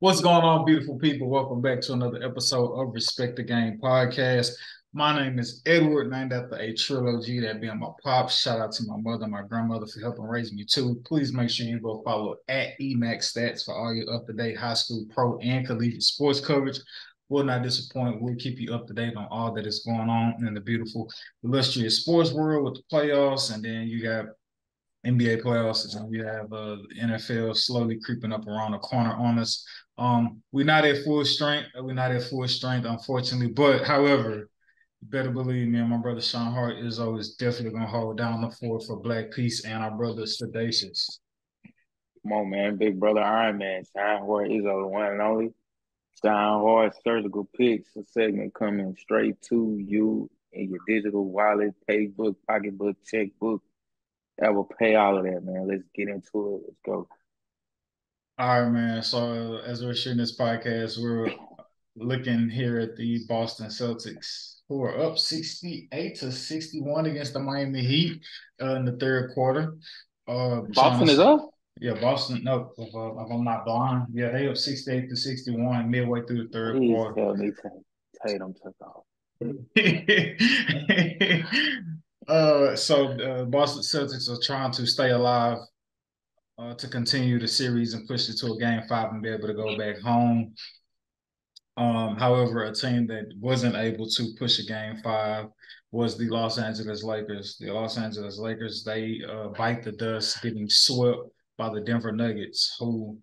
What's going on, beautiful people? Welcome back to another episode of Respect the Game podcast. My name is Edward, named after a trilogy, that being my pops. Shout out to my mother, my grandmother for helping raise me too. Please make sure you go follow at Emax Stats for all your up-to-date high school, pro, and collegiate sports coverage. Will not disappoint. We'll keep you up to date on all that is going on in the beautiful, illustrious sports world with the playoffs, and then you got NBA playoffs, and we have the NFL slowly creeping up around the corner on us. We're not at full strength. We're not at full strength, unfortunately. But however, you better believe me and my brother Sean Hart is always definitely gonna hold down the fort for Black Peace and our brother Sedacious. Come on, man. Big brother Iron Man. Shine Hard is the one and only. Shine Hard Surgical Picks, a segment coming straight to you in your digital wallet, paybook, pocketbook, checkbook. That will pay all of that, man. Let's get into it. Let's go. All right, man. So as we're shooting this podcast, we're looking here at the Boston Celtics, who are up 68-61 against the Miami Heat in the third quarter. Trying Boston to is up? Yeah, Boston. No, if I'm not blind, yeah, they up 68-61 midway through the third Please quarter. tell me Tatum took off. So Boston Celtics are trying to stay alive to continue the series and push it to a game five and be able to go back home. However, a team that wasn't able to push a game five was the Los Angeles Lakers. The Los Angeles Lakers, they bite the dust, getting swept by the Denver Nuggets, who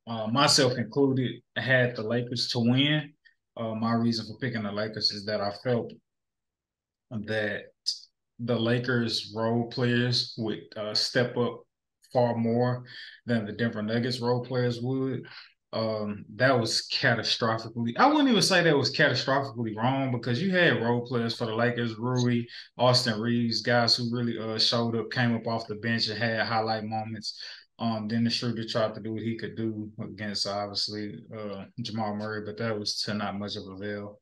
myself included, had the Lakers to win. My reason for picking the Lakers is that I felt that the Lakers role players would step up far more than the Denver Nuggets role players would. That was catastrophically. I wouldn't even say that was catastrophically wrong because you had role players for the Lakers, Rui, Austin Reeves, guys who really showed up, came up off the bench and had highlight moments. Then the Schroeder tried to do what he could do against obviously Jamal Murray, but that was to not much of avail.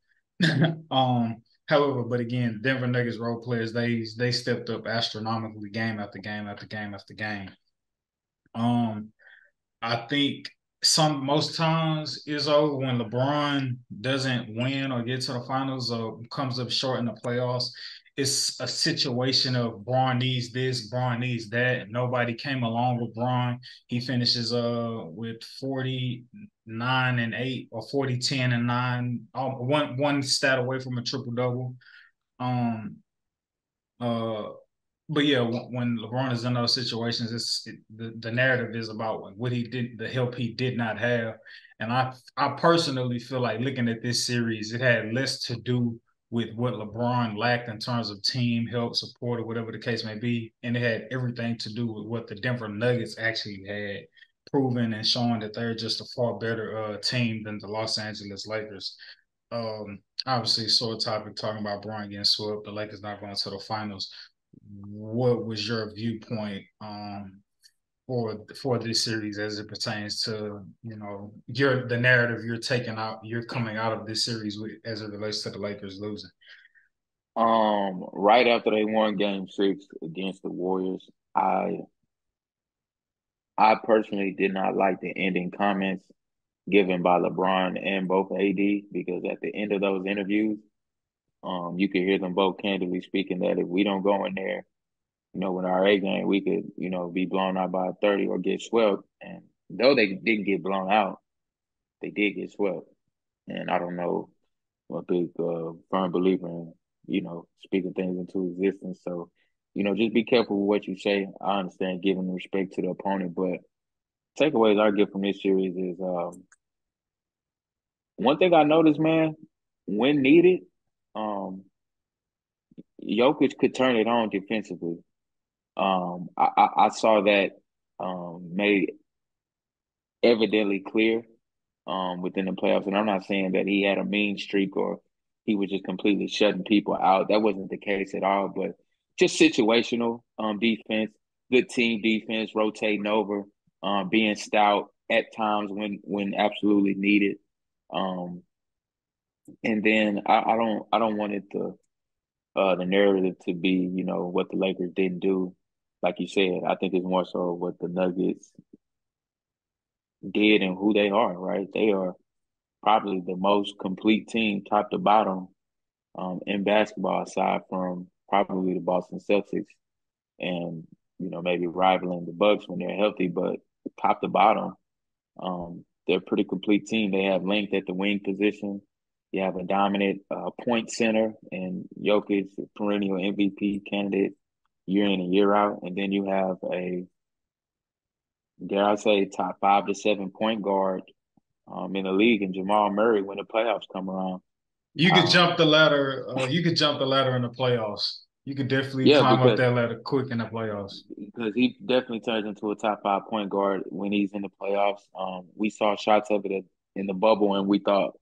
um, However, but again, Denver Nuggets role players, they stepped up astronomically game after game after game after game. Um, I think most times Izzo, when LeBron doesn't win or get to the finals or comes up short in the playoffs, it's a situation of Braun needs this, Braun needs that. Nobody came along with Braun. He finishes with 49-8 or 40-10-9, one stat away from a triple double. Um uh but yeah, when LeBron is in those situations, the narrative is about what he did, the help he did not have, and I personally feel like looking at this series, it had less to do with what LeBron lacked in terms of team help, support, or whatever the case may be, and it had everything to do with what the Denver Nuggets actually had proven and showing that they're just a far better team than the Los Angeles Lakers. Obviously, sore topic talking about Brian getting swept, the Lakers not going to the finals. What was your viewpoint for this series as it pertains to your the narrative you're taking out, you're coming out of this series with as it relates to the Lakers losing? Right after they won Game 6 against the Warriors, I personally did not like the ending comments given by LeBron and both AD because at the end of those interviews, you could hear them both candidly speaking that if we don't go in there, with our A game, we could, be blown out by 30 or get swept. And though they didn't get blown out, they did get swept. And I don't know, I'm a big firm believer in, speaking things into existence. So, just be careful with what you say. I understand giving respect to the opponent, but takeaways I get from this series is one thing I noticed, man, when needed, um, Jokic could turn it on defensively. I saw that made evidently clear within the playoffs. And I'm not saying that he had a mean streak or he was just completely shutting people out. That wasn't the case at all, but just situational defense, good team defense, rotating over, being stout at times when absolutely needed. Um, and then I don't want it to the narrative to be, what the Lakers didn't do. Like you said, I think it's more so what the Nuggets did and who they are, right? They are probably the most complete team, top to bottom, in basketball, aside from probably the Boston Celtics and maybe rivaling the Bucks when they're healthy. But top to bottom, they're a pretty complete team. They have length at the wing position. You have a dominant point center and Jokic, perennial MVP candidate year in and year out. And then you have a, dare I say, top 5 to 7 point guard in the league, and Jamal Murray when the playoffs come around. You could Um, jump the ladder. You could jump the ladder in the playoffs. You could definitely yeah, climb up that ladder quick in the playoffs. because he definitely turns into a top 5 point guard when he's in the playoffs. We saw shots of it in the bubble, and we thought,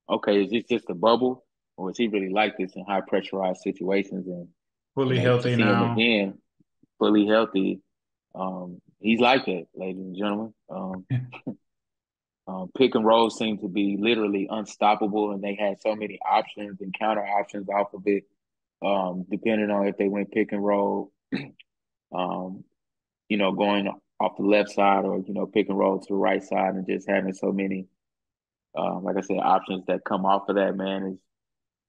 okay, is this just a bubble, or is he really like this in high pressurized situations? And Fully to healthy see him now. again, fully healthy, he's like that, ladies and gentlemen. Pick and roll seemed to be literally unstoppable, and they had so many options and counter options off of it, depending on if they went pick and roll, um, going off the left side or pick and roll to the right side, and just having so many, like I said, options that come off of that. Man,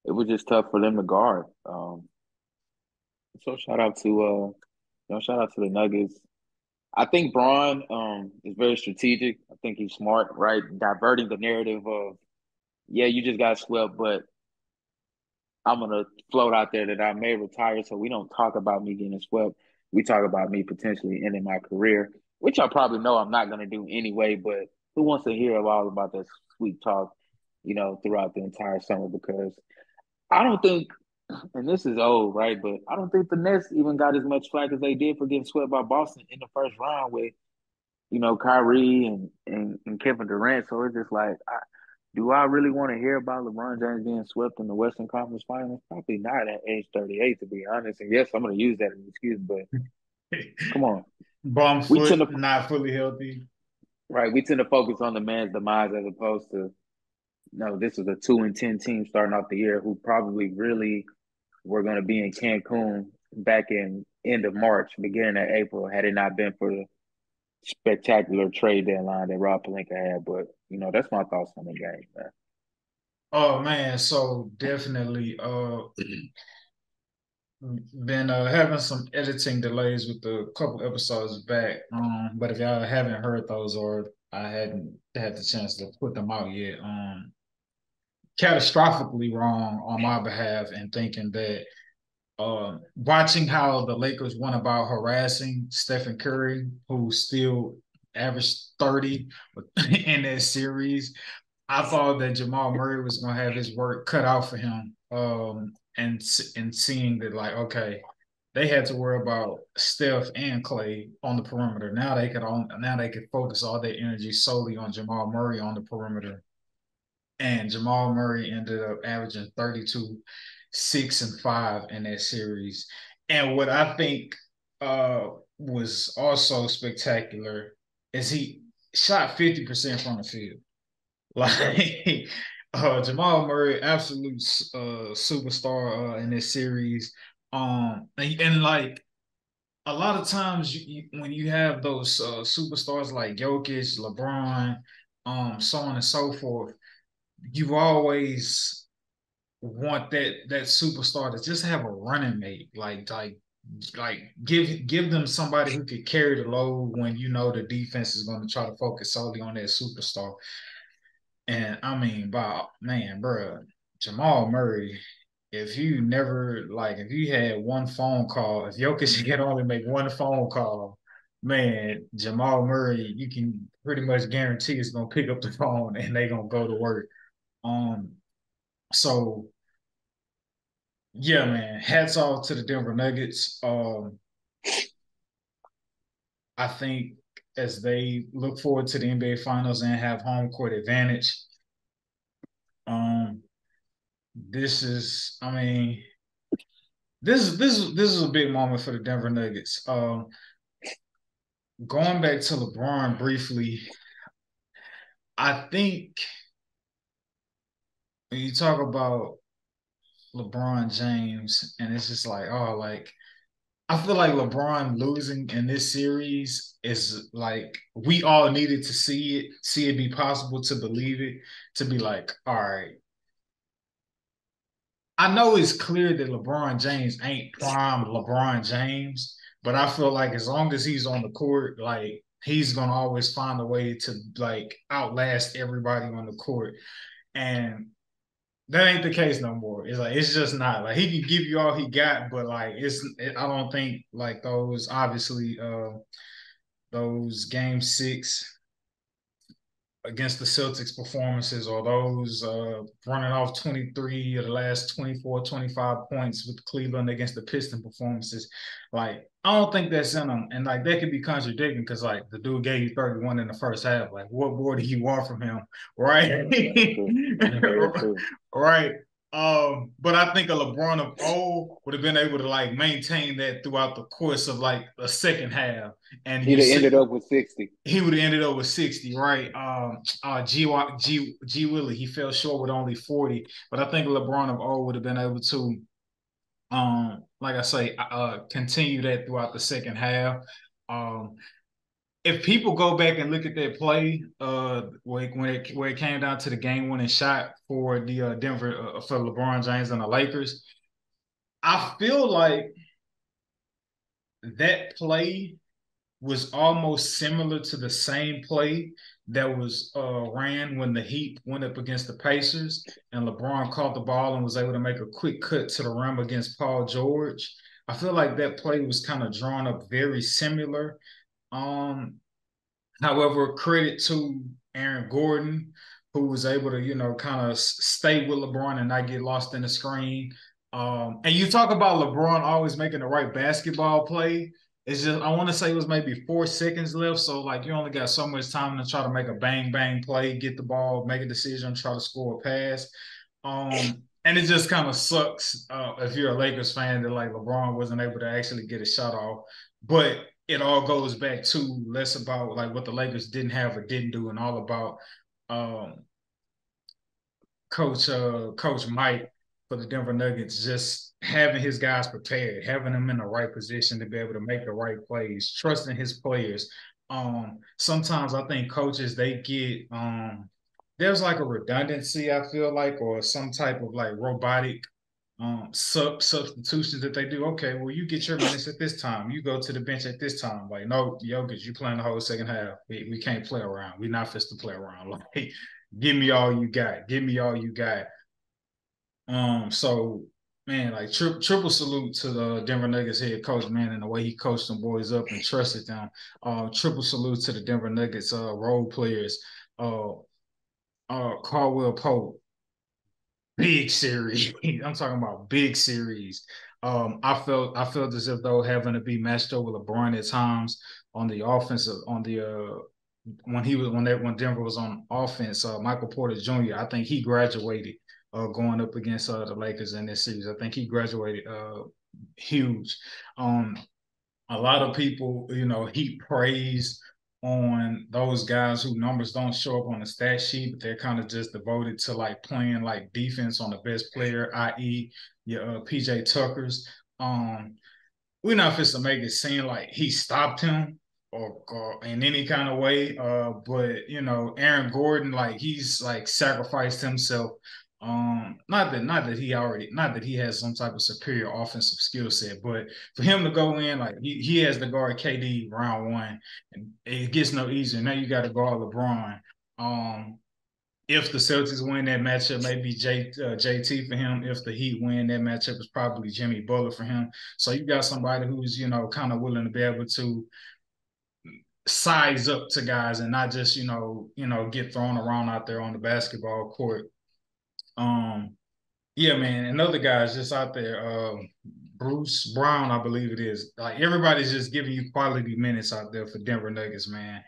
it was just tough for them to guard. So shout out to the Nuggets. I think Braun is very strategic. I think he's smart, right? Diverting the narrative of, yeah, you just got swept, but I'm gonna float out there that I may retire, so we don't talk about me getting swept. We talk about me potentially ending my career, which I probably know I'm not gonna do anyway. But who wants to hear all about that sweet talk, throughout the entire summer? Because I don't think, and this is old, right? But I don't think the Nets even got as much flack as they did for getting swept by Boston in the first round with Kyrie and Kevin Durant. So it's just like, do I really want to hear about LeBron James being swept in the Western Conference Finals? Probably not at age 38, to be honest. And yes, I'm going to use that as an excuse, but come on. Bum We tend foot, to, not fully healthy. right, we tend to focus on the man's demise as opposed to, no, this is a 2-10 team starting off the year who probably really were going to be in Cancun back in end of March, beginning of April, had it not been for the spectacular trade deadline that Rob Pelinka had. But, that's my thoughts on the game, man. Oh man, so definitely been having some editing delays with the couple episodes back. But if y'all haven't heard those or I hadn't had the chance to put them out yet, catastrophically wrong on my behalf and thinking that watching how the Lakers went about harassing Stephen Curry, who still averaged 30 in that series. I thought that Jamal Murray was going to have his work cut out for him. And seeing that, like, okay, they had to worry about Steph and Clay on the perimeter. Now they could focus all their energy solely on Jamal Murray on the perimeter. And Jamal Murray ended up averaging 32, 6 and 5 in that series. And what I think was also spectacular is he shot 50% from the field. Like Jamal Murray, absolute superstar in this series. And like a lot of times when you have those superstars like Jokic, LeBron, so on and so forth, you always want that superstar to just have a running mate, like give them somebody who could carry the load when you know the defense is going to try to focus solely on that superstar. And I mean, Bob, man, bro, Jamal Murray, if you had one phone call, if Jokic could only make one phone call, man, Jamal Murray, you can pretty much guarantee it's gonna pick up the phone and they gonna go to work. Um, so yeah, man, hats off to the Denver Nuggets. I think as they look forward to the NBA Finals and have home court advantage, um, this is, I mean, this is a big moment for the Denver Nuggets. Going back to LeBron briefly, I think when you talk about LeBron James, and it's just like, oh, like I feel like LeBron losing in this series is like we all needed to see it be possible to believe it, to be like, all right. I know it's clear that LeBron James ain't prime LeBron James, but I feel like as long as he's on the court, like he's gonna always find a way to like outlast everybody on the court. And that ain't the case no more. It's like it's just not like he can give you all he got, but like I don't think like those obviously those game 6 against the Celtics performances or those running off 23 of the last 24, 25 points with Cleveland against the Piston performances. Like, I don't think that's in them. And like, that could be contradicting because like the dude gave you 31 in the first half. Like, what more do you want from him? Right. Very true. Very true. Right. But I think a LeBron of old would have been able to like maintain that throughout the course of like the second half. And He'd you have see ended up with 60. he would have ended up with 60, right? G Willie, he fell short with only 40. But I think LeBron of old would have been able to like I say, continue that throughout the second half. Um if people go back and look at that play, where it came down to the game winning shot for the Denver for LeBron James and the Lakers, I feel like that play was almost similar to the same play that was ran when the Heat went up against the Pacers and LeBron caught the ball and was able to make a quick cut to the rim against Paul George. I feel like that play was kind of drawn up very similar. Um, However, credit to Aaron Gordon, who was able to, kind of stay with LeBron and not get lost in the screen. And you talk about LeBron always making the right basketball play. It's just I want to say it was maybe 4 seconds left, so like you only got so much time to try to make a bang bang play, get the ball, make a decision, try to score a pass. And it just kind of sucks if you're a Lakers fan that like LeBron wasn't able to actually get a shot off. But it all goes back to less about like what the Lakers didn't have or didn't do, and all about um, Coach Mike for the Denver Nuggets just having his guys prepared, having them in the right position to be able to make the right plays, trusting his players. Sometimes I think coaches they get there's like a redundancy I feel like, or some type of like robotic substitutions that they do. Okay, well, you get your minutes at this time. You go to the bench at this time. Like, no, Jokic, you playing the whole second half. We can't play around. We're not fit to play around. Like, give me all you got. Give me all you got. So man, like triple salute to the Denver Nuggets head coach, man, and the way he coached them boys up and trusted them. Triple salute to the Denver Nuggets role players. Caldwell Pope, big series. I'm talking about big series. I felt as if though having to be matched up with LeBron at times on the offensive on the when Denver was on offense, Michael Porter Jr. I think he graduated going up against the Lakers in this series. I think he graduated huge. Um, a lot of people, heap praise on those guys whose numbers don't show up on the stat sheet, but they're kind of just devoted to like playing like defense on the best player, i.e., your PJ Tuckers. We're not supposed to make it seem like he stopped him or in any kind of way. But Aaron Gordon, like he's like sacrificed himself. Not that he has some type of superior offensive skill set, but for him to go in, like he has to guard KD round 1, and it gets no easier. Now you got to guard LeBron. If the Celtics win that matchup, maybe JT for him. If the Heat win that matchup, it's probably Jimmy Butler for him. So you got somebody who's kind of willing to be able to size up to guys and not just get thrown around out there on the basketball court. Yeah, man, and other guys just out there. Bruce Brown, I believe it is. Like everybody's just giving you quality minutes out there for Denver Nuggets, man.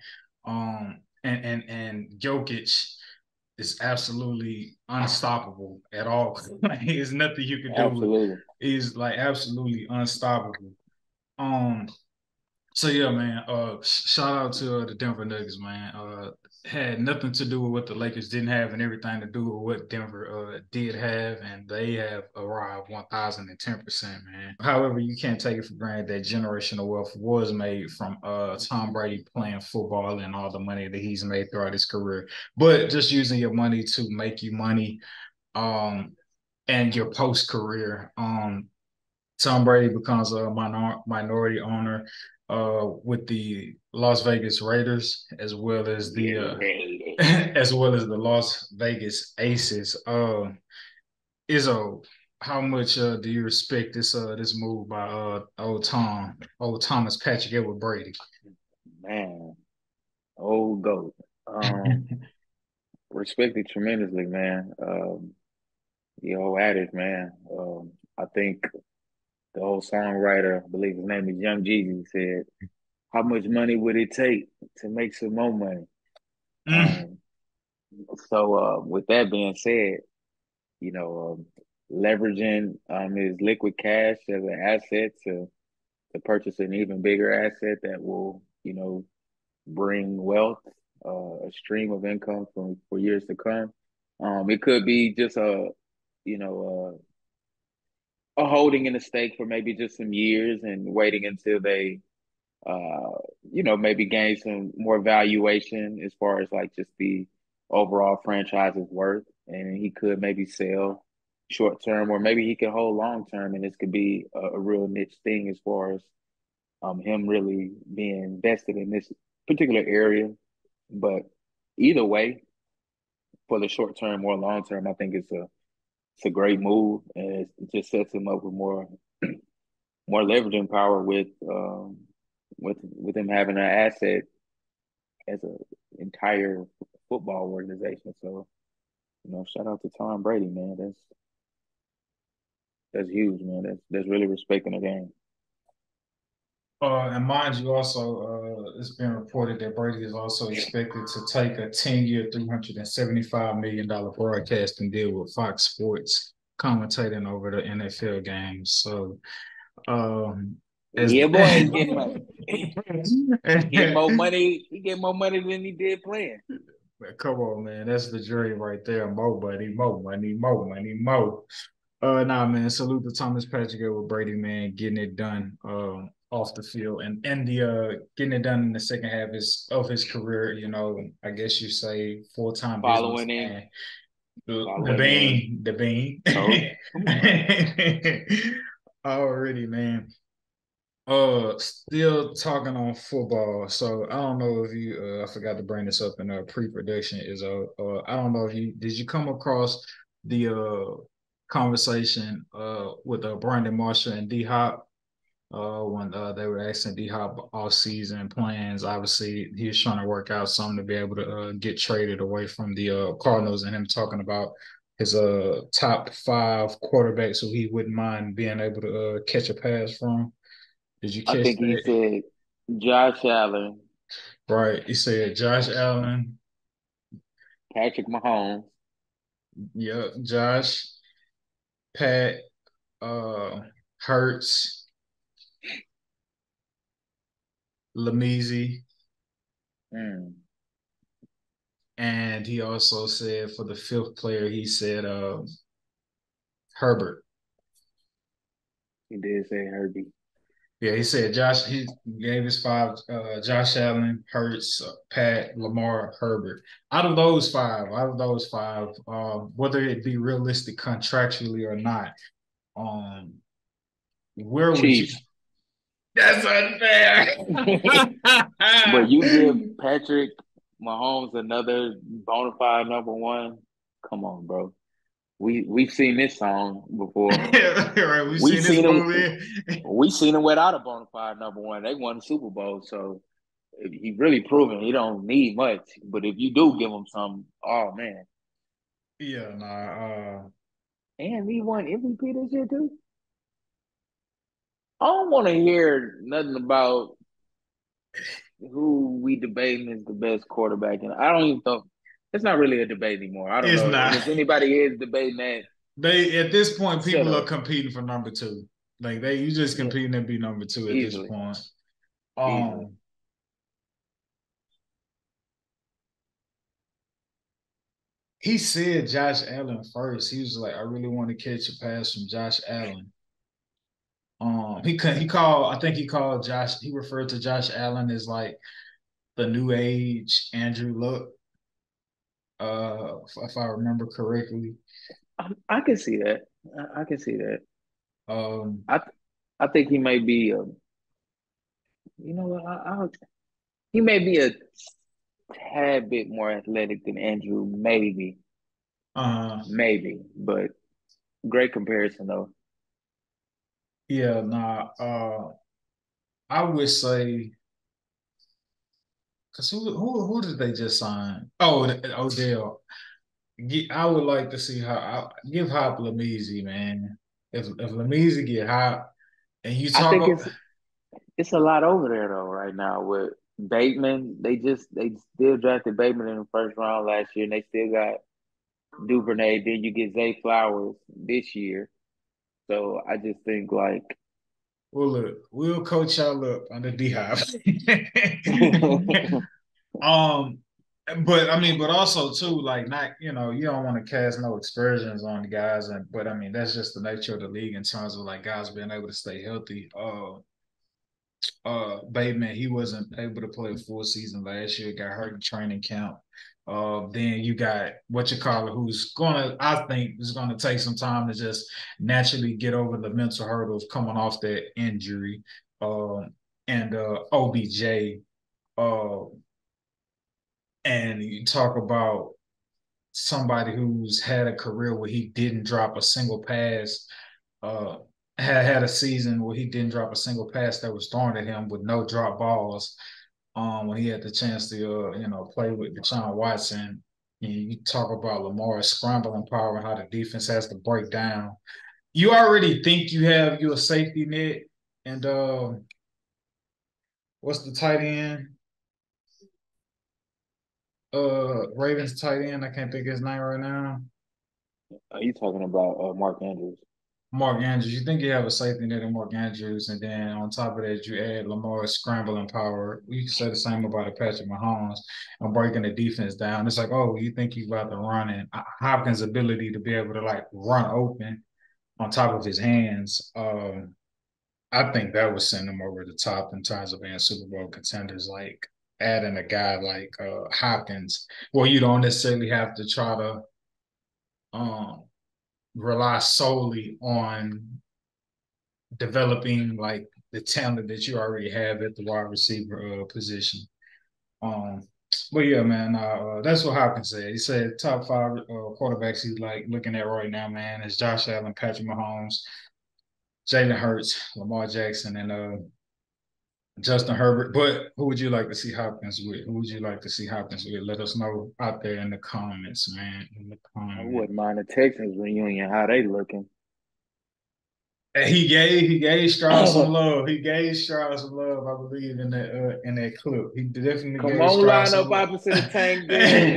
And Jokic is absolutely unstoppable at all. Like, there's nothing you can do. Absolutely. He's like absolutely unstoppable. Um, So yeah, man. Shout out to the Denver Nuggets, man. Had nothing to do with what the Lakers didn't have, and everything to do with what Denver did have, and they have arrived 1,010%, man. However, you can't take it for granted that generational wealth was made from Tom Brady playing football and all the money that he's made throughout his career. But just using your money to make you money, um, and your post career. Tom Brady becomes a minority owner with the Las Vegas Raiders, as well as the as well as the Las Vegas Aces. Izzo, how much do you respect this move by old Thomas Patrick Edward Brady? Man, old goat. Um, Respect it tremendously, man. The old adage, man. I think the old songwriter, I believe his name is Young Jeezy, said, "How much money would it take to make some more money?" Mm. Um, with that being said, you know, leveraging his liquid cash as an asset to purchase an even bigger asset that will, bring wealth, a stream of income for years to come. It could be just you know, a holding in a stake for maybe just some years and waiting until they, uh, maybe gain some more valuation as far as like just the overall franchise's worth. And he could maybe sell short term, or maybe he could hold long term, and this could be a real niche thing as far as him really being invested in this particular area. But either way, for the short term or long term, I think it's a great move, and it just sets him up with more leveraging power with him having an asset as an entire football organization. So, shout out to Tom Brady, man. That's huge, man. That's really respecting the game. And mind you, also, it's been reported that Brady is also expected to take a 10-year, $375 million broadcasting deal with Fox Sports, commentating over the NFL games. So, as Yeah, boy, he getting money. He get more money. He get more money than he did playing. come on, man, that's the dream right there. More money, more money, more money, more. Nah, man. Salute to Thomas Patrick with Brady, man, getting it done off the field and the getting it done in the second half of his career. I guess you say full-time Following in, businessman. The following in. bean, the bean. Come on, man. Already, man. Still talking on football. So I don't know if you. I forgot to bring this up in pre-production. I don't know if you did you come across the conversation with Brandon Marshall and D Hop when they were asking D Hop all season plans. Obviously, he was trying to work out something to be able to get traded away from the Cardinals, and him talking about his top five quarterbacks who he wouldn't mind being able to catch a pass from. Did you I catch think he that? said Josh Allen, Right. He said Josh Allen. Patrick Mahomes. Yeah, Josh, Pat, Hurts, Lamezi, Mm, and he also said for the fifth player, he said Herbert. he did say Herbie. Yeah, he said Josh. He gave his five: Josh Allen, Hurts, Pat, Lamar, Herbert. Out of those five, whether it be realistic contractually or not, um, where would you? Chiefs. That's unfair. But you give Patrick Mahomes another bona fide number one. Come on, bro. We've seen this song before. Right, we've We seen this seen him. movie. We seen him without a bona fide number one. They won the Super Bowl, so he really proven he don't need much. But if you do give him some, oh man, Yeah, nah. and he won MVP this year too. I don't want to hear nothing about who we debating is the best quarterback, and I don't even think it's not really a debate anymore. I don't It's know, and not. if anybody is debating that, They at this point, shut people are up. competing for number two. Like you just Yeah, competing to be number two at this easily. point. easily. Um, he said Josh Allen first. He was like, I really want to catch a pass from Josh Allen. He called. I think he called Josh. He referred to Josh Allen as like the new age Andrew Luck. If I remember correctly. I can see that. I can see that. Um, I I think he may be you know what he may be a tad bit more athletic than Andrew, maybe, uh, maybe, but great comparison though. yeah, nah. I would say because who did they just sign? Oh, Odell. I would like to see how give Hop Lamezy, man. If Lamezy get Hop and you I talk think it's a lot over there though right now with Bateman. They still drafted Bateman in the first round last year, and they still got Duvernay. Then you get Zay Flowers this year. So I just think like well, look, we'll coach y'all up under D Hop. um, but I mean, but also too, like not you don't want to cast no aspersions on the guys, and but I mean that's just the nature of the league in terms of like guys being able to stay healthy. Bateman, he wasn't able to play a full season last year, got hurt in training camp. Then you got what you call it, who's gonna, I think, is gonna take some time to just naturally get over the mental hurdle of coming off that injury. And OBJ. Uh, and you talk about somebody who's had a career where he didn't drop a single pass. Uh, had a season where he didn't drop a single pass that was thrown at him with no drop balls. When he had the chance to play with Deshaun Watson. You talk about Lamar's scrambling power and how the defense has to break down. You already think you have your safety net, and what's the tight end? Ravens tight end. I can't think of his name right now. are you talking about Mark Andrews? Mark Andrews. You think you have a safety net in Mark Andrews, and then on top of that, you add Lamar's scrambling power. We can say the same about a Patrick Mahomes and breaking the defense down. It's like, oh, you think you about to run, and Hopkins' ability to be able to like run open on top of his hands. I think that would send them over the top in terms of being Super Bowl contenders. Like adding a guy like Hopkins, well, you don't necessarily have to try to um, rely solely on developing like the talent that you already have at the wide receiver position. Um, but yeah, man, that's what Hopkins said. He said top five quarterbacks he's like looking at right now, man, is Josh Allen, Patrick Mahomes, Jalen Hurts, Lamar Jackson, and Justin Herbert. But who would you like to see Hopkins with? Who would you like to see Hopkins with? Let us know out there in the comments, man. In the I comments. wouldn't mind the Texans reunion, how they looking. He gave Stroud some love. He gave Stroud some love, I believe, in that clip. He definitely Come gave on, Stroud line some up love. opposite of Tank Bill and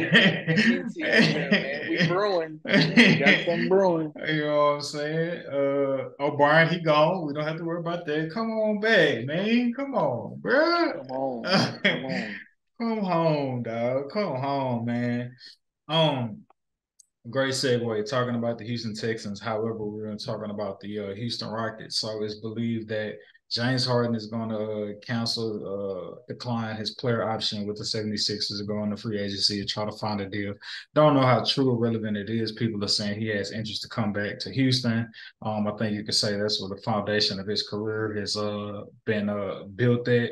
Minty over there, man. We brewing. We got something brewing. You know what I'm saying? O'Brien, he gone. We don't have to worry about that. Come on back, man. Come on, bro. Come on. Come on. Come home, dog. Come home, man. Um, Great segue talking about the Houston Texans. However, we're going to talking about the Houston Rockets. So it's believed that James Harden is going to decline his player option with the 76ers to go into free agency and try to find a deal. Don't know how true or relevant it is. People are saying he has interest to come back to Houston. I think you could say that's where the foundation of his career has been built at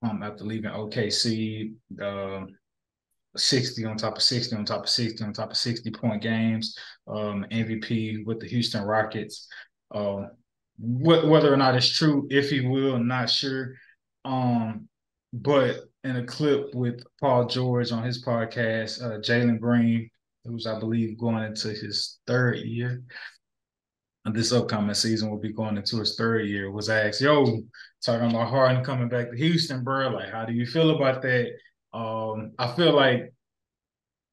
after leaving OKC. 60 on top of 60 on top of 60 on top of 60-point games, MVP with the Houston Rockets. Whether or not it's true, if he will, I'm not sure. But in a clip with Paul George on his podcast, Jalen Green, who's I believe going into his third year, and this upcoming season will be going into his third year, was asked, yo, talking about Harden coming back to Houston, bro. Like, how do you feel about that? I feel like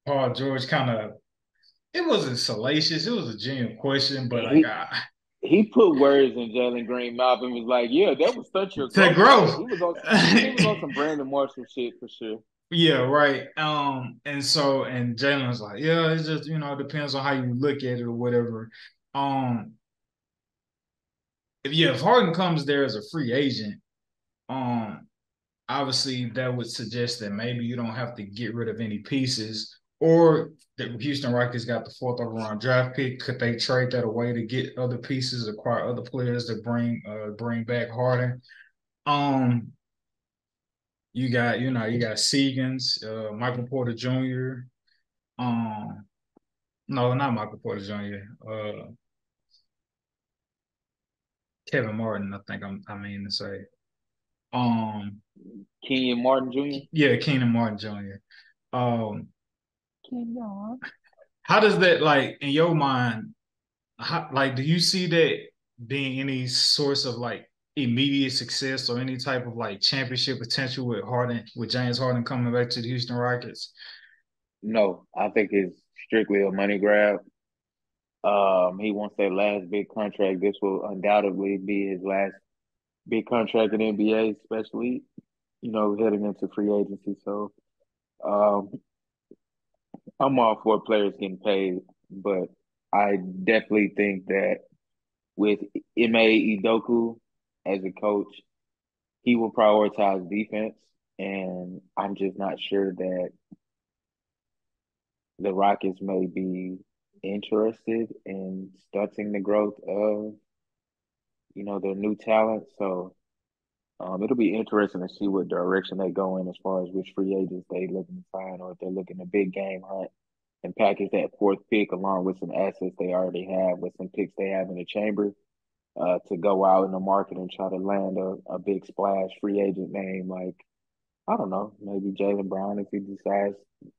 Paul George kind of it wasn't salacious. It was a genuine question, but like He he put words in Jalen Green's mouth and was like, "Yeah, that was such your To growth, right?" growth. He was on some Brandon Marshall shit for sure. Yeah, right. And so and Jalen's like, yeah, it's just, it depends on how you look at it or whatever. Um, if Harden comes there as a free agent, um, obviously that would suggest that maybe you don't have to get rid of any pieces, or the Houston Rockets got the fourth overall draft pick. Could they trade that away to get other pieces, acquire other players to bring back Harden? Um, you got Segans, Michael Porter Jr. Um, no, not Michael Porter Jr. Kevin Martin, I think I mean to say. Um, Kenyon Martin Jr. yeah, Keenan Martin Jr. Um, Kenyon. how does that, like, in your mind? Do you see that being any source of like immediate success or any type of like championship potential with Harden, with James Harden coming back to the Houston Rockets? No, I think it's strictly a money grab. He wants that last big contract. This will undoubtedly be his last big contract in NBA, especially heading into free agency. So um, I'm all for players getting paid, but I definitely think that with Ime Udoka as a coach, he will prioritize defense, and I'm just not sure that the Rockets may be interested in stunting the growth of their new talent. So it'll be interesting to see what direction they go in as far as which free agents they looking to sign, or if they're looking to big game hunt and package that fourth pick along with some assets they already have, with some picks they have in the chamber, to go out in the market and try to land a big splash free agent name like, I don't know, maybe Jaylen Brown if he decides,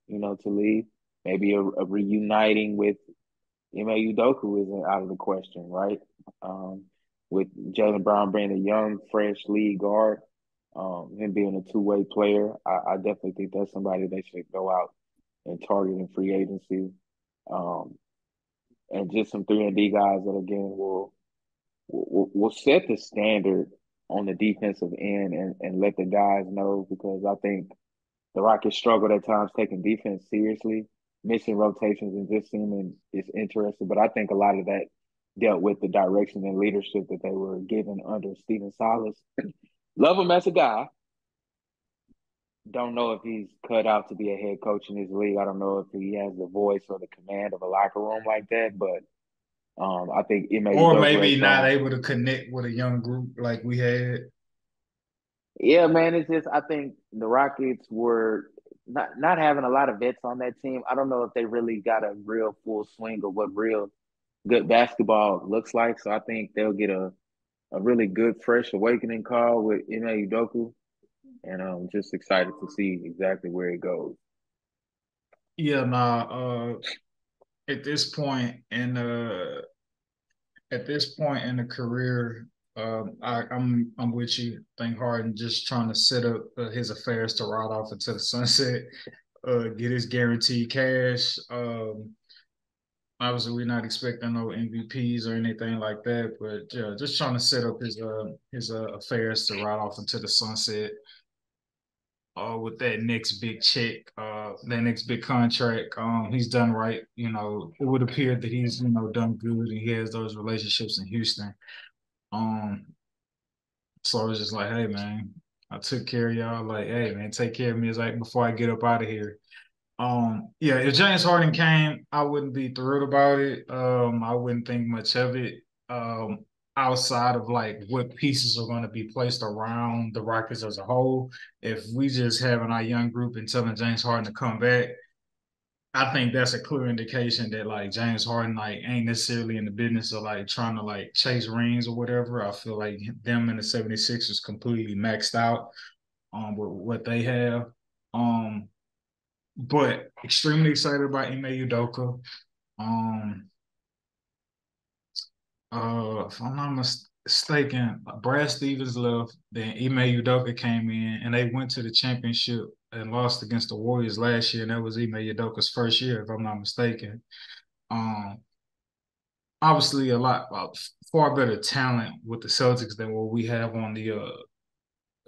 to leave. Maybe a reuniting with Ime Udoka isn't out of the question, right? Um, with Jaylen Brown being a young, fresh lead guard, him being a two-way player, I definitely think that's somebody they should go out and target in free agency. Um, and just some 3-and-D guys that again will set the standard on the defensive end, and let the guys know, because I think the Rockets struggled at times taking defense seriously, missing rotations and just seeming is interesting. But I think a lot of that dealt with the direction and leadership that they were given under Stephen Silas. Love him as a guy. Don't know if he's cut out to be a head coach in this league. I don't know if he has the voice or the command of a locker room like that. But I think Ime Or Udoka has maybe not shown. able to connect with a young group like we had. Yeah, man, it's just I think the Rockets were not having a lot of vets on that team. I don't know if they really got a real full swing of what real good basketball looks like. So I think they'll get a really good fresh awakening call with Ime Udoka, and I'm just excited to see exactly where it goes. Yeah, nah. At this point in the career, I'm with you. I think Harden just trying to set up his affairs to ride off into the sunset, get his guaranteed cash. Obviously, we're not expecting no MVPs or anything like that, but yeah, just trying to set up his affairs to ride off into the sunset. With that next big check, that next big contract, he's done right. It would appear that he's done good, and he has those relationships in Houston. Um, so I was just like, hey man, I took care of y'all. Like, hey man, take care of me as like before I get up out of here. Yeah, if James Harden came, I wouldn't be thrilled about it. I wouldn't think much of it. Um, Outside of like what pieces are going to be placed around the Rockets as a whole. If we just having our young group and telling James Harden to come back, I think that's a clear indication that like James Harden like ain't necessarily in the business of like trying to like chase rings or whatever. I feel like them and the 76ers completely maxed out with what they have. Um, but extremely excited about Ime Udoka. Um, if I'm not mistaken, Brad Stevens left, then Ime Udoka came in, and they went to the championship and lost against the Warriors last year, and that was Ime Udoka's first year, if I'm not mistaken. Um, Obviously, a lot far better talent with the Celtics than what we have on the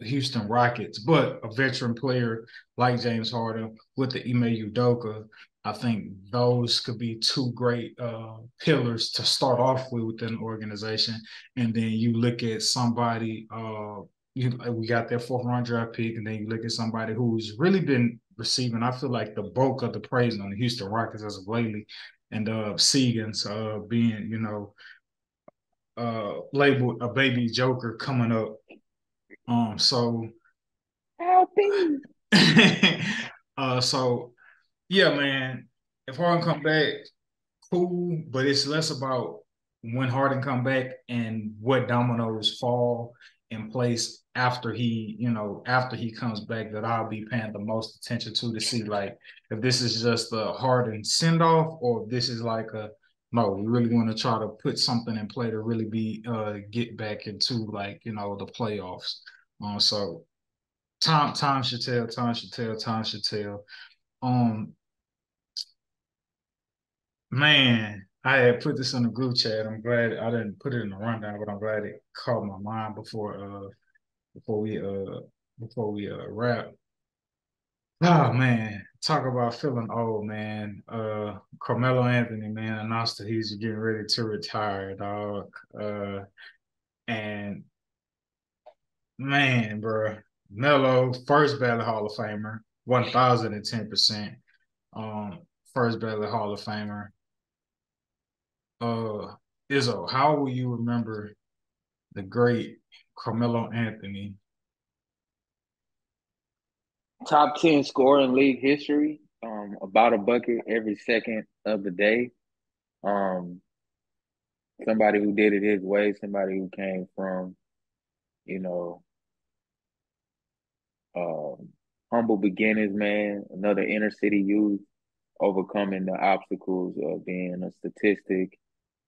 Houston Rockets, but a veteran player like James Harden with the Ime Udoka, I think those could be two great pillars to start off with within the organization. And then you look at somebody, we got their fourth round draft pick, and then you look at somebody who's really been receiving, I feel like, the bulk of the praise on the Houston Rockets as of lately, and Seagans being, labeled a baby Joker coming up. So Helping. so yeah, man. If Harden come back, cool, but it's less about when Harden come back and what dominoes fall in place after after he comes back that I'll be paying the most attention to see like if this is just a Harden send off or if this is like a no, we really want to try to put something in play to really be get back into like the playoffs. So time should tell, time should tell, time should tell. Um, Man, I had put this in the group chat. I'm glad I didn't put it in the rundown, but I'm glad it caught my mind before we wrap. Oh man, talk about feeling old, man. Carmelo Anthony, man, announced that he's getting ready to retire, dog. And man, bro, Melo, first ballot Hall of Famer, 1,010%. Um, first ballot Hall of Famer. Uh, Izzo, how will you remember the great Carmelo Anthony? Top 10 scorer in league history. About a bucket every second of the day. Um, Somebody who did it his way, somebody who came from, you know, um, humble beginnings, man. Another inner city youth overcoming the obstacles of being a statistic,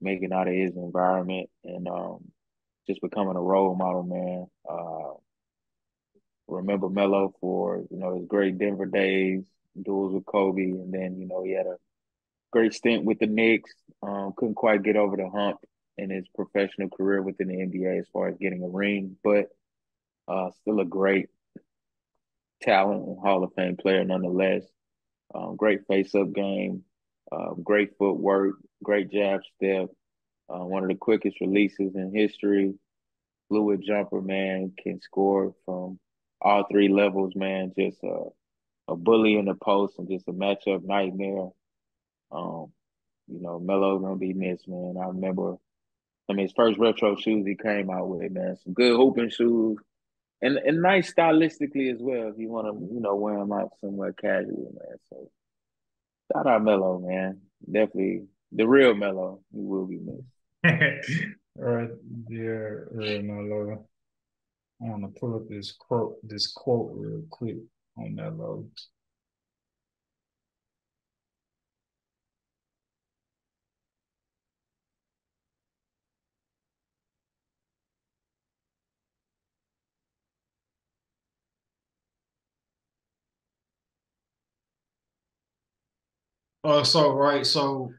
making out of his environment, and just becoming a role model, man. Remember Melo for his great Denver days, duels with Kobe, and then he had a great stint with the Knicks. Couldn't quite get over the hump in his professional career within the NBA as far as getting a ring, but still a great talent and Hall of Fame player nonetheless. Great face-up game, great footwork, great jab step, one of the quickest releases in history. Fluid jumper, man, can score from all three levels, man. Just a bully in the post and just a matchup nightmare. Um, Melo gonna be missed, man. I remember, his first retro shoes he came out with, man. Some good hooping shoes, and nice stylistically as well. If you want to, wear them out somewhere casual, man. So shout out Melo, man. Definitely the real Melo. He will be missed. All right, dear Melo. I want to pull up this quote real quick on Melo. So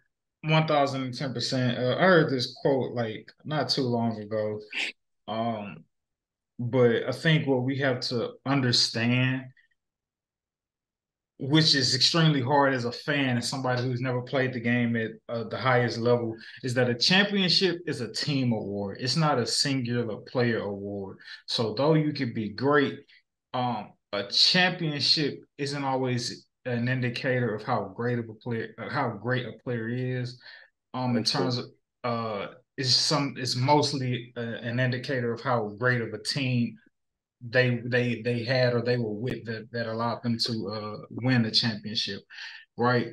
1,010%. I heard this quote like not too long ago. Um, but I think what we have to understand, which is extremely hard as a fan and somebody who's never played the game at the highest level, is that a championship is a team award. It's not a singular player award. So though you could be great, a championship isn't always an indicator of how great a player is. In That's terms true. of it's mostly an indicator of how great of a team they had or they were with that allowed them to win the championship, right?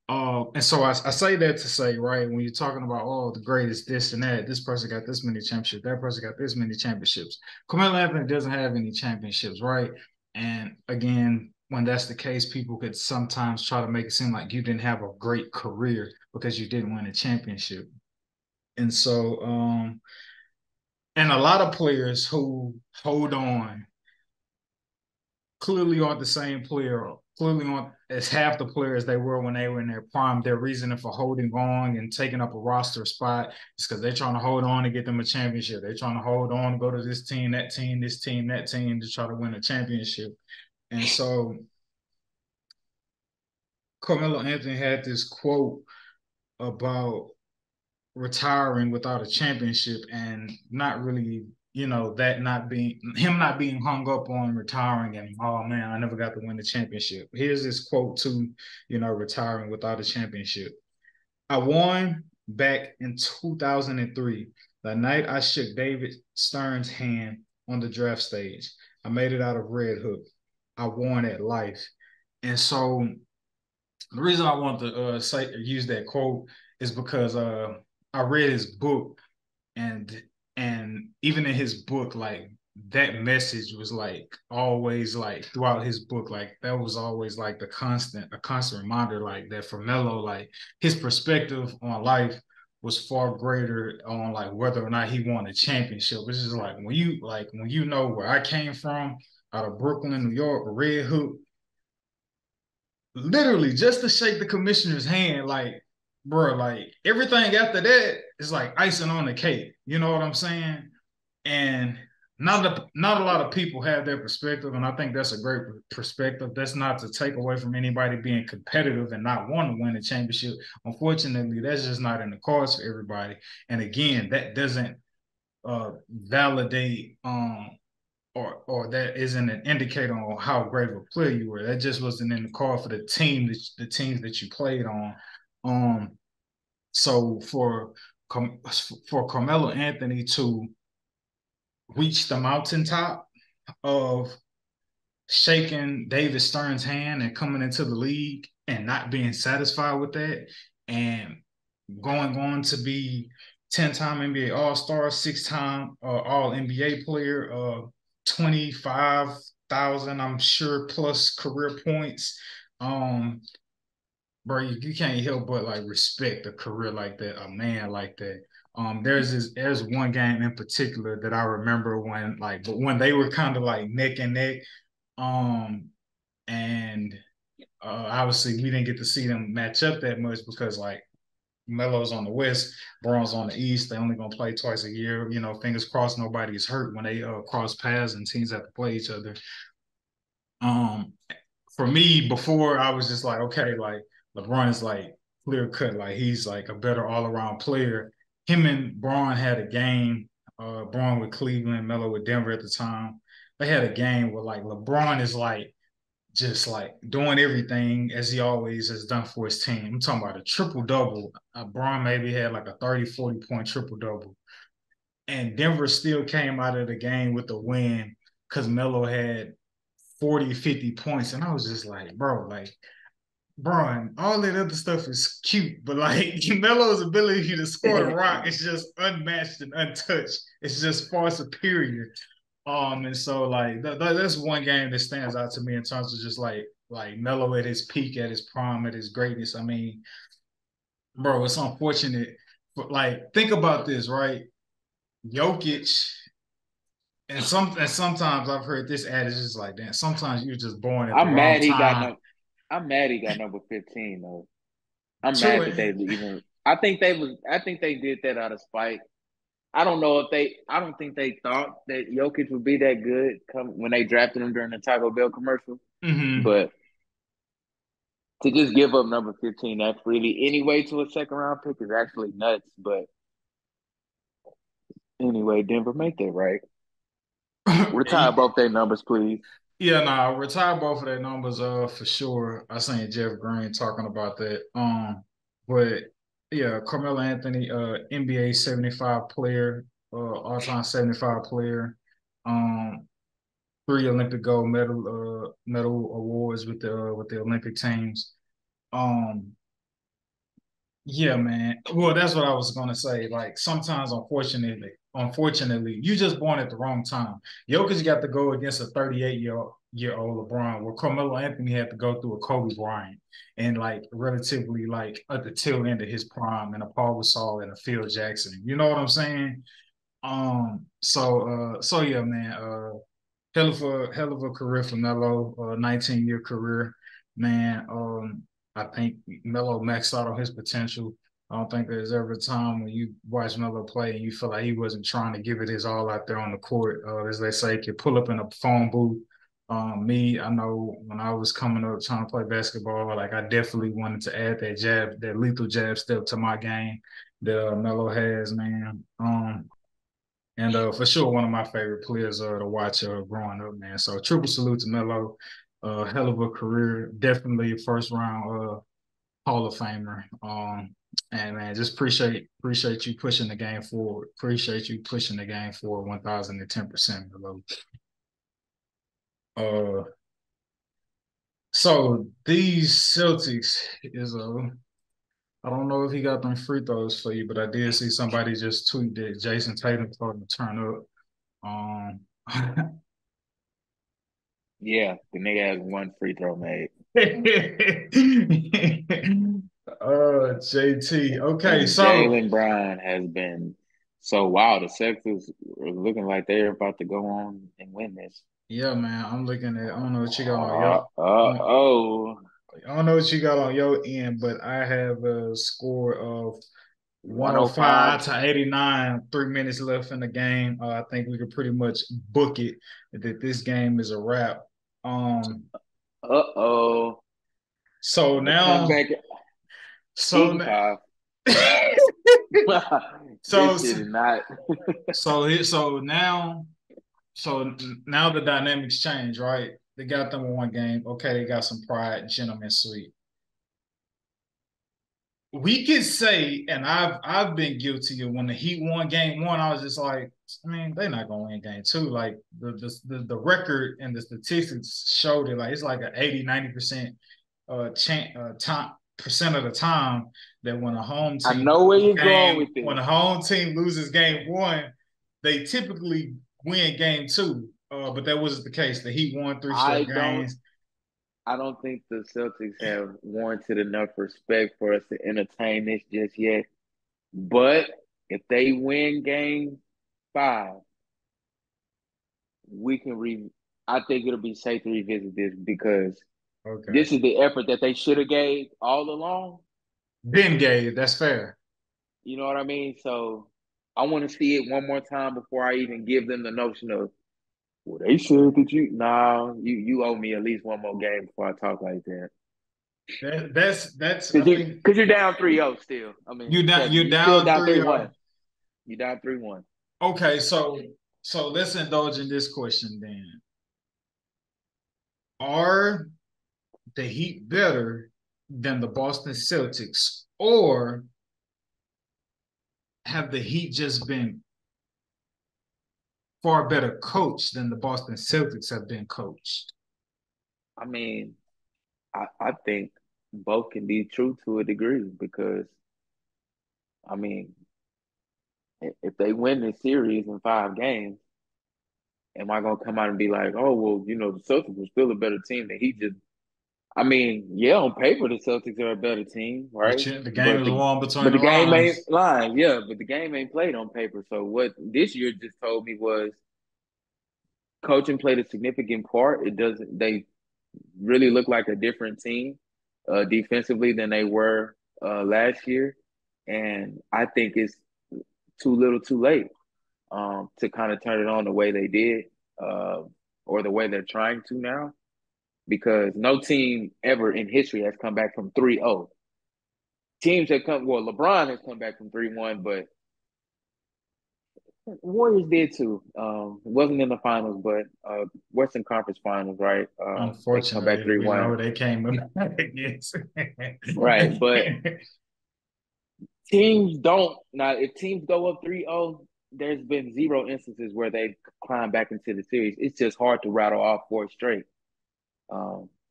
And so I say that to say, right, when you're talking about the greatest this and that, this person got this many championships, that person got this many championships. Carmelo Anthony doesn't have any championships, right? And again, when that's the case, people could sometimes try to make it seem like you didn't have a great career because you didn't win a championship. And so, and a lot of players who hold on clearly aren't the same player clearly on as half the players they were when they were in their prime. Their reasoning for holding on and taking up a roster spot is because they're trying to hold on to get them a championship. They're trying to hold on to go to this team, that team, this team, that team to try to win a championship. And so Carmelo Anthony had this quote about retiring without a championship and not really, that not being him not being hung up on retiring and oh man, I never got to win the championship. Here's this quote to, retiring without a championship. I won back in 2003, the night I shook David Stern's hand on the draft stage. I made it out of Red Hook. I won at life. And so the reason I want to use that quote is because I read his book and even in his book, like that message was like always like throughout his book, like that was always like a constant reminder, like that for Melo, like his perspective on life was far greater on like whether or not he won a championship. It's just like when you know where I came from out of Brooklyn, New York, Red Hook, literally just to shake the commissioner's hand, like, bro, like everything after that is like icing on the cake. You know what I'm saying? And not a lot of people have that perspective, and I think that's a great perspective. That's not to take away from anybody being competitive and not wanting to win a championship. Unfortunately, that's just not in the cards for everybody. And again, that doesn't validate or that isn't an indicator on how great of a player you were. That just wasn't in the card for the teams that you played on. So for Carmelo Anthony to reach the mountaintop of shaking David Stern's hand and coming into the league and not being satisfied with that and going on to be 10-time NBA All-Star, 6-time All NBA player, 25,000, I'm sure, plus career points. Bro, you can't help but like respect a career like that, a man like that. There's one game in particular that I remember when they were kind of like neck and neck. Um, and obviously we didn't get to see them match up that much because like Melo's on the West, Braun's on the East. They only gonna play twice a year. Fingers crossed nobody's hurt when they cross paths and teams have to play each other. Um, for me, before I was just like, okay, like LeBron is like clear cut, like he's like a better all around player. Him and Braun had a game. Braun with Cleveland, Melo with Denver at the time. They had a game where like LeBron is like just like doing everything as he always has done for his team. I'm talking about a triple double. Braun maybe had like a 30, 40 point triple double. And Denver still came out of the game with the win because Melo had 40, 50 points. And I was just like, bro, like, Braun, all that other stuff is cute, but like Melo's ability to score the rock is just unmatched and untouched. It's just far superior. And so like that's one game that stands out to me in terms of just like Melo at his peak, at his prime, at his greatness. I mean, bro, it's unfortunate. But like, think about this, right? Jokic, and sometimes I've heard this adage is like, damn, sometimes you're just born at the I'm wrong mad he got time. no. I'm mad he got number 15 though. I'm mad True. that they even. I think they was. I think they did that out of spite. I don't know if they. I don't think they thought that Jokic would be that good when they drafted him during the Taco Bell commercial. Mm-hmm. But to just give up number 15 that freely anyway to a second round pick is actually nuts. But anyway, Denver, make that right. Retire both their numbers, please. Yeah, nah, retire both of their numbers, for sure. I seen Jeff Green talking about that. But yeah, Carmelo Anthony, NBA 75 player, all-time 75 player, um, 3 Olympic gold medal awards with the Olympic teams. Um, yeah, man. Well, that's what I was gonna say. Like sometimes, unfortunately, you just born at the wrong time. Jokic got to go against a 38-year old LeBron, where Carmelo Anthony had to go through a Kobe Bryant, and like relatively like at the tail end of his prime, and a Paul Gasol and a Phil Jackson. You know what I'm saying? So yeah, man. Hell of a career for Melo, 19-year career. Man, I think Melo maxed out on his potential. I don't think there's ever a time when you watch Melo play and you feel like he wasn't trying to give it his all out there on the court. As they say, could pull up in a phone booth. I know when I was coming up trying to play basketball, like I definitely wanted to add that jab, that lethal jab step to my game that Melo has, man. And for sure, one of my favorite players to watch growing up, man. So triple salute to Melo. Hell of a career. Definitely a first round Hall of Famer. And man, just appreciate you pushing the game forward. Appreciate you pushing the game forward 1010%, Melo. Uh, so these Celtics is I don't know if he got them free throws for you, but I did see somebody just tweet that Jason Tatum starting to turn up. Um, Yeah, the nigga has one free throw made. JT. Okay, And so Jalen Brown has been so wow. The Celtics are looking like they're about to go on and win this. yeah, man, I'm looking at. I don't know what you got on your. Oh, I don't know what you got on your end, but I have a score of 105. 105 to 89. 3 minutes left in the game. I think we could pretty much book it that this game is a wrap. Um. Uh-oh. So The now, comeback so Eaton now, five. so This shit is not. so now So now the dynamics change, right? They got them in one game. Okay, they got some pride, gentlemen sweet. We could say, and I've been guilty of when the Heat won game one, I was just like, I mean, they're not gonna win game two. Like the record and the statistics showed it. Like it's like an 80-90% time percent of the time that when a home I team know where loses you're going game, with when this. a home team loses game one, they typically win game two. But that wasn't the case. The Heat won three I straight don't. games. I don't think the Celtics have warranted enough respect for us to entertain this just yet. But if they win game five, we can re I think it'll be safe to revisit this because Okay. this is the effort that they should have gave all along. Ben Gay, that's fair. You know what I mean? So I want to see it one more time before I even give them the notion of, well, they said that you nah, you owe me at least one more game before I talk like that. That's I Cause you mean, cause you're down 3-0 still. I mean, trust me, you're you still down down 3-0. 3-1. You down 3-1. Okay, so let's indulge in this question then. Are the Heat better than the Boston Celtics, or have the Heat just been far better coached than the Boston Celtics have been coached? I mean, I think both can be true to a degree because I mean, if they win this series in 5 games, am I gonna come out and be like, oh well, the Celtics were still a better team than he just I mean, yeah, on paper the Celtics are a better team, But right? the game But is the won between but the the game lines. ain't lying, yeah, but the game ain't played on paper. So what this year just told me was coaching played a significant part. It doesn't they really look like a different team defensively than they were last year. And I think it's too little too late to kind of turn it on the way they did uh, or the way they're trying to now because no team ever in history has come back from 3-0. Teams have LeBron has come back from 3-1, but Warriors did too. It wasn't in the finals, but Western Conference Finals, right? They come back Unfortunately, we 3-1. know they came up against. Right. But teams don't now if teams go up 3-0, there's been zero instances where they climb back into the series. It's just hard to rattle off four straight.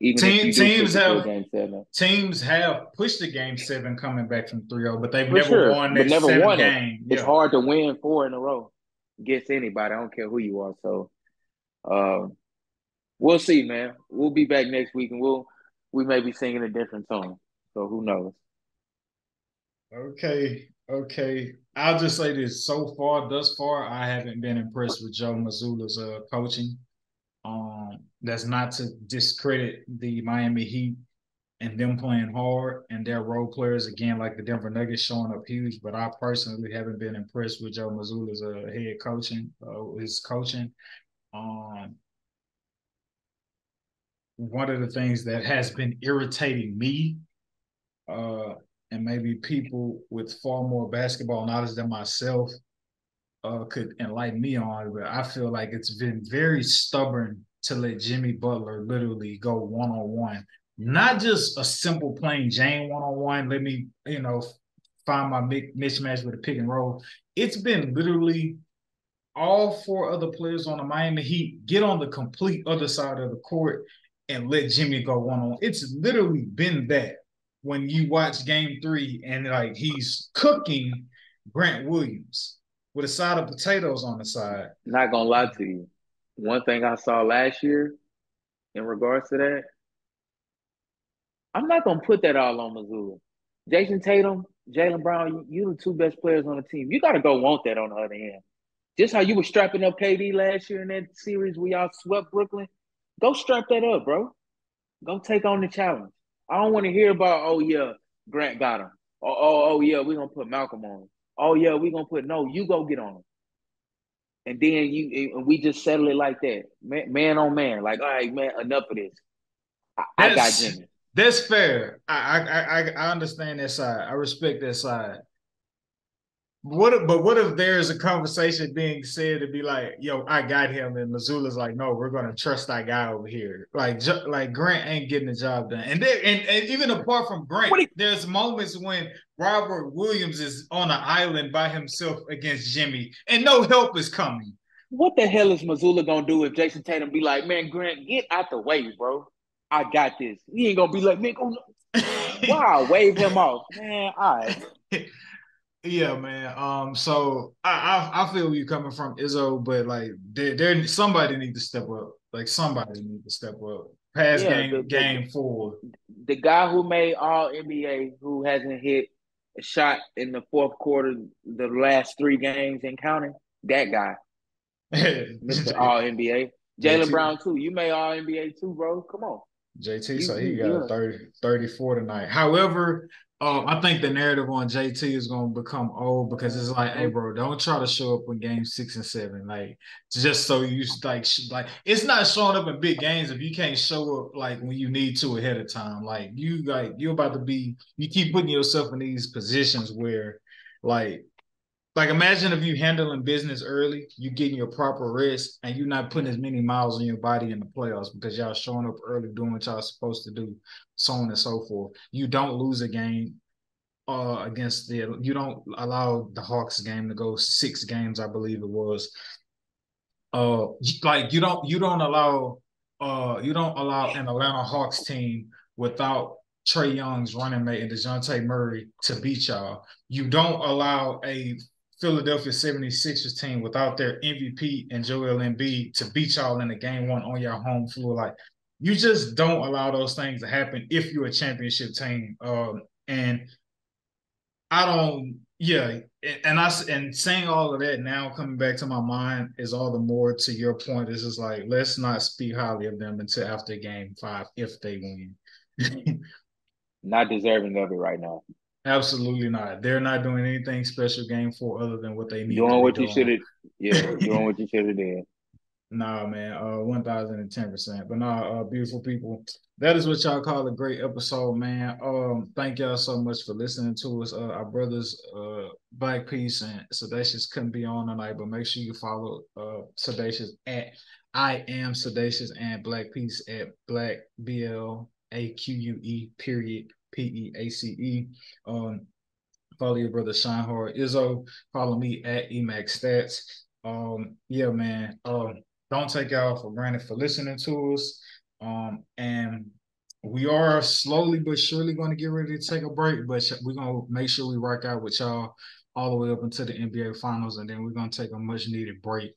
Even if you do Teams push it to a have game seven. teams have pushed the game seven coming back from 3-0, but they've For never sure, won but that never seventh won it. game. It's Yeah. hard to win four in a row against anybody. I don't care who you are. So um, we'll see, man. We'll be back next week and we may be singing a different song. So who knows? Okay. Okay. I'll just say this. Thus far, I haven't been impressed with Joe Mazzulla's coaching. That's not to discredit the Miami Heat. and them playing hard and their role players again, like the Denver Nuggets showing up huge. But I personally haven't been impressed with Joe Mazzulla's head coaching, his coaching. Um, One of the things that has been irritating me, uh, and maybe people with far more basketball knowledge than myself could enlighten me on, but I feel like it's been very stubborn to let Jimmy Butler literally go one on one, not just a simple plain Jane one on one. Let me, find my mismatch with a pick and roll. It's been literally all four other players on the Miami Heat get on the complete other side of the court and let Jimmy go one on one. It's literally been that when you watch game 3 and like he's cooking Grant Williams with a side of potatoes on the side. Not gonna lie to you. One thing I saw last year in regards to that, I'm not gonna put that all on Missoula. Jason Tatum, Jaylen Brown, you the two best players on the team. You gotta go want that on the other hand. Just how you were strapping up KD last year in that series where y'all swept Brooklyn, go strap that up, bro. Go take on the challenge. I don't want to hear about, oh yeah, Grant got him. Oh yeah, we're gonna put Malcolm on him. Oh yeah, we're gonna put no, you go get on him. And then we just settle it like that. Man on man. Like, all right, man, enough of this. I got That's Jimmy. that's fair. I understand that side. I respect that side. What if there's a conversation being said to be like, yo, I got him, and Missoula's like, no, we're gonna trust that guy over here. Like Grant ain't getting the job done. And even apart from Grant, What you, there's moments when Robert Williams is on an island by himself against Jimmy, and no help is coming. what the hell is Missoula gonna do if Jason Tatum be like, man, Grant, get out the way, bro. I got this. He ain't gonna be like, man, wow, wave him off. Man, all right. Yeah, man. So I feel where you coming from, Izzo, but like there somebody need to step up. Like somebody need to step up. Past Yeah, game 4. the guy who made all NBA who hasn't hit a shot in the fourth quarter the last 3 games and counting, that guy, Mr. All NBA. Jaylen JT Brown too. You made all NBA too, bro. Come on. JT, You so he you got a you 34 tonight. However, I think the narrative on JT is going to become old because it's like, hey, don't bro, don't try to show up in game 6 and 7, like just so you like it's not showing up in big games if you can't show up like when you need to ahead of time. Like you're about to be, you keep putting yourself in these positions where like like imagine if you handling business early, you getting your proper rest, and you're not putting as many miles on your body in the playoffs because y'all showing up early, doing what y'all supposed to do, so on and so forth. You don't lose a game against you don't allow the Hawks game to go 6 games, I believe it was. Uh, like you don't allow an Atlanta Hawks team without Trae Young's running mate and DeJounte Murray to beat y'all. You don't allow a Philadelphia 76ers team without their MVP and Joel Embiid to beat y'all in the game 1 on your home floor. Like you just don't allow those things to happen if you're a championship team. And I don't, yeah, and saying all of that now coming back to my mind is all the more to your point. Is just like let's not speak highly of them until after game 5 if they win. not deserving of it right now. Absolutely not. They're not doing anything special game 4 other than what they need to Doing be what you should doing. have, yeah, doing what you should have did. Nah, man, 1010%. But nah, beautiful people. That is what y'all call a great episode, man. Thank y'all so much for listening to us. Our brothers, Black Peace and Sedacious couldn't be on tonight, but make sure you follow Sedacious at I am Sedacious and Black Peace at Black BLAQUE period PEACE. Follow your brother Shine Hard Izzo. Follow me at Emax Stats. Yeah, man. Don't take y'all for granted for listening to us. And we are slowly but surely going to get ready to take a break, but we're going to make sure we rock out with y'all all the way up into the NBA Finals, and then we're going to take a much needed break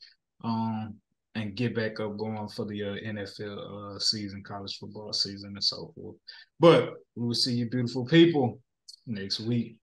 and get back up going for the NFL season, college football season, and so forth. But we will see you beautiful people next week.